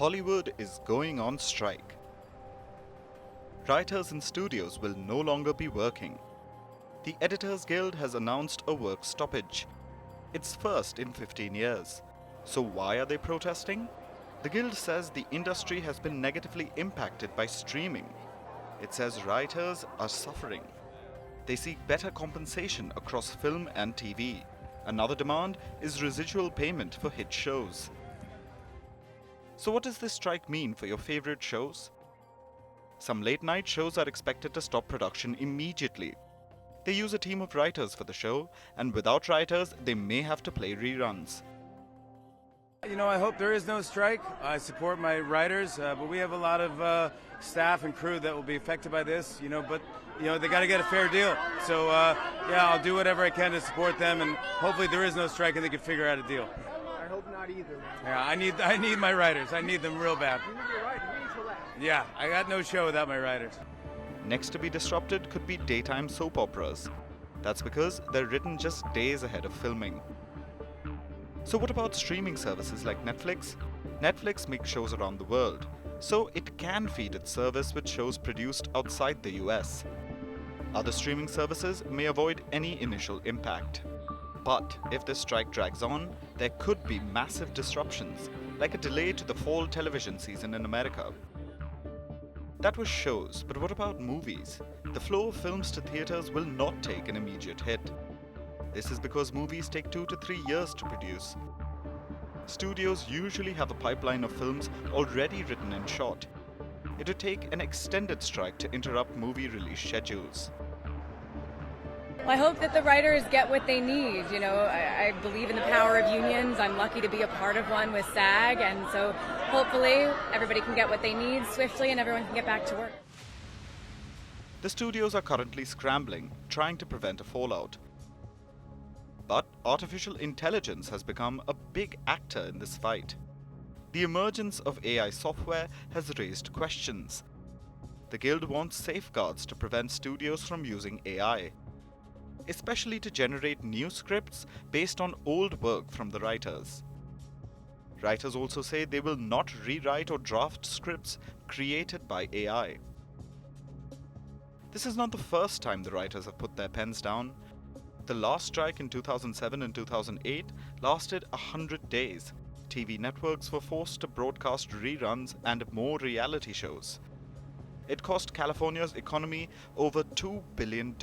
Hollywood is going on strike. Writers in studios will no longer be working. The Editors Guild has announced a work stoppage. It's first in 15 years. So why are they protesting? The Guild says the industry has been negatively impacted by streaming. It says writers are suffering. They seek better compensation across film and TV. Another demand is residual payment for hit shows. So what does this strike mean for your favorite shows? Some late-night shows are expected to stop production immediately. They use a team of writers for the show, and without writers, they may have to play reruns. I hope there is no strike. I support my writers, but we have a lot of staff and crew that will be affected by this, but they got to get a fair deal. So, I'll do whatever I can to support them, and hopefully there is no strike and they can figure out a deal. I hope not either, man. Yeah, I need my writers. I need them real bad. You need your writers. You need to laugh. Yeah, I got no show without my writers. Next to be disrupted could be daytime soap operas. That's because they're written just days ahead of filming. So what about streaming services like Netflix? Netflix makes shows around the world, so it can feed its service with shows produced outside the US. Other streaming services may avoid any initial impact. But if the strike drags on, there could be massive disruptions, like a delay to the fall television season in America. That was shows, but what about movies? The flow of films to theaters will not take an immediate hit. This is because movies take 2 to 3 years to produce. Studios usually have a pipeline of films already written and shot. It would take an extended strike to interrupt movie release schedules. Well, I hope that the writers get what they need. I believe in the power of unions. I'm lucky to be a part of one with SAG, and so hopefully everybody can get what they need swiftly and everyone can get back to work. The studios are currently scrambling, trying to prevent a fallout. But artificial intelligence has become a big actor in this fight. The emergence of AI software has raised questions. The Guild wants safeguards to prevent studios from using AI, especially to generate new scripts based on old work from the writers. Writers also say they will not rewrite or draft scripts created by AI. This is not the first time the writers have put their pens down. The last strike in 2007 and 2008 lasted 100 days. TV networks were forced to broadcast reruns and more reality shows. It cost California's economy over $2 billion.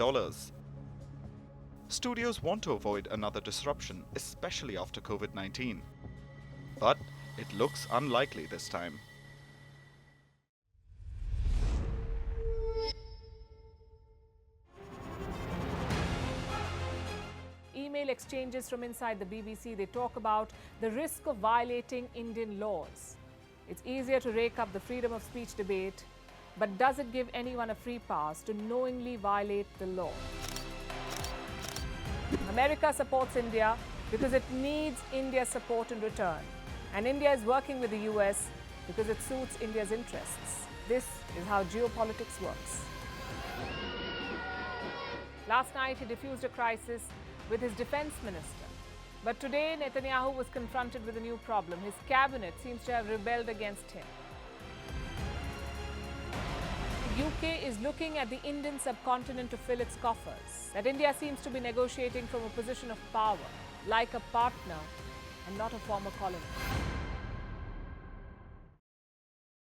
Studios want to avoid another disruption, especially after COVID-19. But it looks unlikely this time. Email exchanges from inside the BBC, they talk about the risk of violating Indian laws. It's easier to rake up the freedom of speech debate, but does it give anyone a free pass to knowingly violate the law? America supports India because it needs India's support in return. And India is working with the US because it suits India's interests. This is how geopolitics works. Last night, he diffused a crisis with his defense minister. But today, Netanyahu was confronted with a new problem. His cabinet seems to have rebelled against him. The UK is looking at the Indian subcontinent to fill its coffers. That India seems to be negotiating from a position of power, like a partner and not a former colony.